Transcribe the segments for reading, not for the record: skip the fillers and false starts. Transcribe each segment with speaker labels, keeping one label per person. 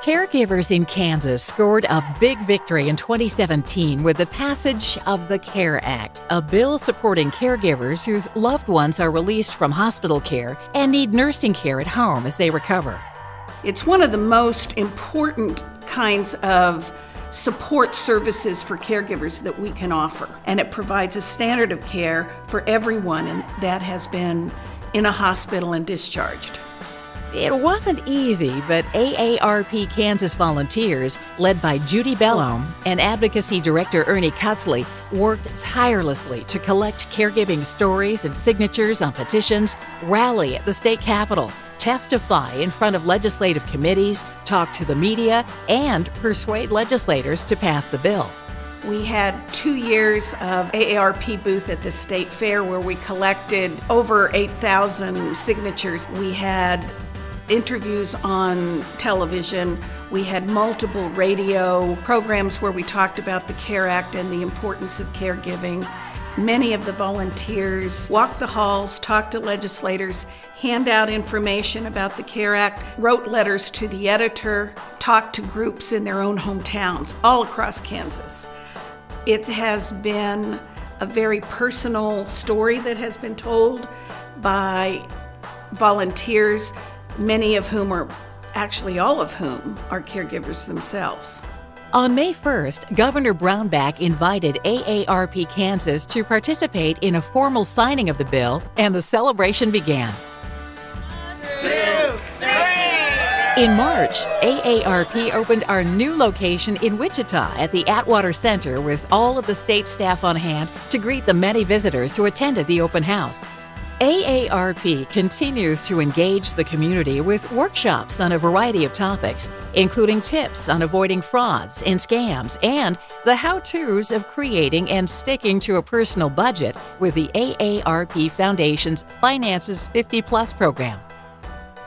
Speaker 1: Caregivers in Kansas scored a big victory in 2017 with the passage of the CARE Act, a bill supporting caregivers whose loved ones are released from hospital care and need nursing care at home as they recover.
Speaker 2: It's one of the most important kinds of support services for caregivers that we can offer, and it provides a standard of care for everyone that has been in a hospital and discharged.
Speaker 1: It wasn't easy, but AARP Kansas volunteers, led by Judy Bellome and Advocacy Director Ernie Cutzley, worked tirelessly to collect caregiving stories and signatures on petitions, rally at the state capitol, testify in front of legislative committees, talk to the media, and persuade legislators to pass the bill.
Speaker 2: We had 2 years of AARP booth at the state fair where we collected over 8,000 signatures. We had interviews on television. We had multiple radio programs where we talked about the CARE Act and the importance of caregiving. Many of the volunteers walked the halls, talked to legislators, hand out information about the CARE Act, wrote letters to the editor, talked to groups in their own hometowns all across Kansas. It has been a very personal story that has been told by volunteers, many of whom are, actually all of whom, are caregivers themselves.
Speaker 1: On May 1st, Governor Brownback invited AARP Kansas to participate in a formal signing of the bill, and the celebration began.
Speaker 3: 1, 2, 3!
Speaker 1: In March, AARP opened our new location in Wichita at the Atwater Center with all of the state staff on hand to greet the many visitors who attended the open house. AARP continues to engage the community with workshops on a variety of topics, including tips on avoiding frauds and scams and the how-tos of creating and sticking to a personal budget with the AARP Foundation's Finances 50 Plus program.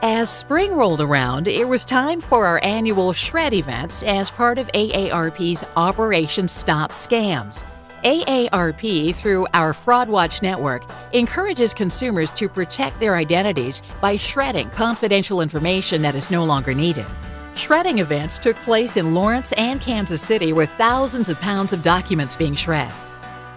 Speaker 1: As spring rolled around, it was time for our annual Shred events as part of AARP's Operation Stop Scams. AARP, through our Fraud Watch network, encourages consumers to protect their identities by shredding confidential information that is no longer needed. Shredding events took place in Lawrence and Kansas City with thousands of pounds of documents being shredded.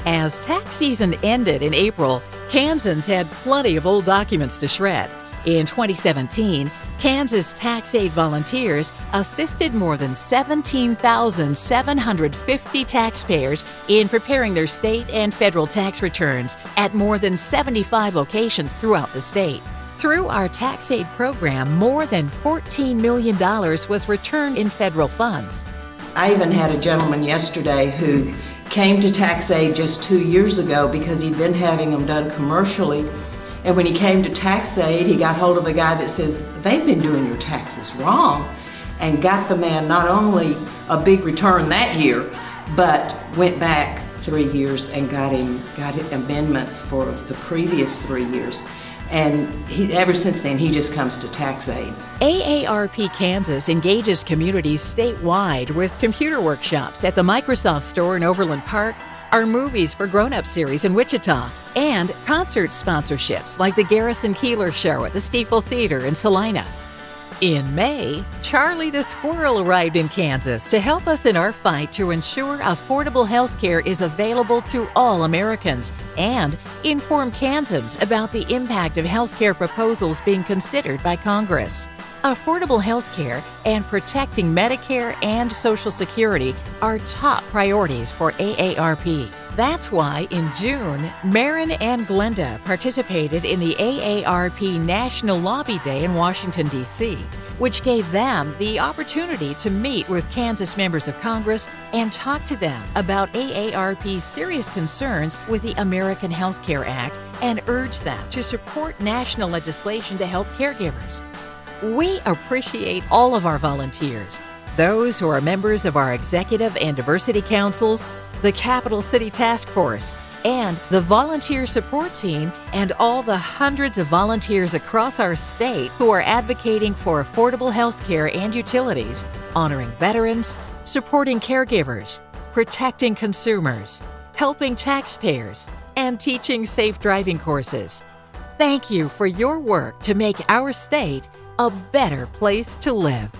Speaker 1: As tax season ended in April, Kansans had plenty of old documents to shred. In 2017, Kansas tax aid volunteers assisted more than 17,750 taxpayers in preparing their state and federal tax returns at more than 75 locations throughout the state. Through our tax aid program, more than $14 million was returned in federal funds.
Speaker 4: I even had a gentleman yesterday who came to tax aid just 2 years ago because he'd been having them done commercially. And when he came to tax aid, he got hold of a guy that says, they've been doing your taxes wrong, and got the man not only a big return that year, but went back 3 years and got amendments for the previous 3 years. And ever since then, he just comes to tax aid.
Speaker 1: AARP Kansas engages communities statewide with computer workshops at the Microsoft Store in Overland Park, our Movies for Grown-Up series in Wichita, and concert sponsorships like the Garrison Keillor Show at the Stiefel Theater in Salina. In May, Charlie the Squirrel arrived in Kansas to help us in our fight to ensure affordable health care is available to all Americans and inform Kansans about the impact of health care proposals being considered by Congress. Affordable health care and protecting Medicare and Social Security are top priorities for AARP. That's why in June, Marin and Glenda participated in the AARP National Lobby Day in Washington, D.C., which gave them the opportunity to meet with Kansas members of Congress and talk to them about AARP's serious concerns with the American Health Care Act and urge them to support national legislation to help caregivers. We appreciate all of our volunteers, those who are members of our executive and diversity councils, the Capital City Task Force, and the volunteer support team, and all the hundreds of volunteers across our state who are advocating for affordable health care and utilities, honoring veterans, supporting caregivers, protecting consumers, helping taxpayers, and teaching safe driving courses. Thank you for your work to make our state a better place to live.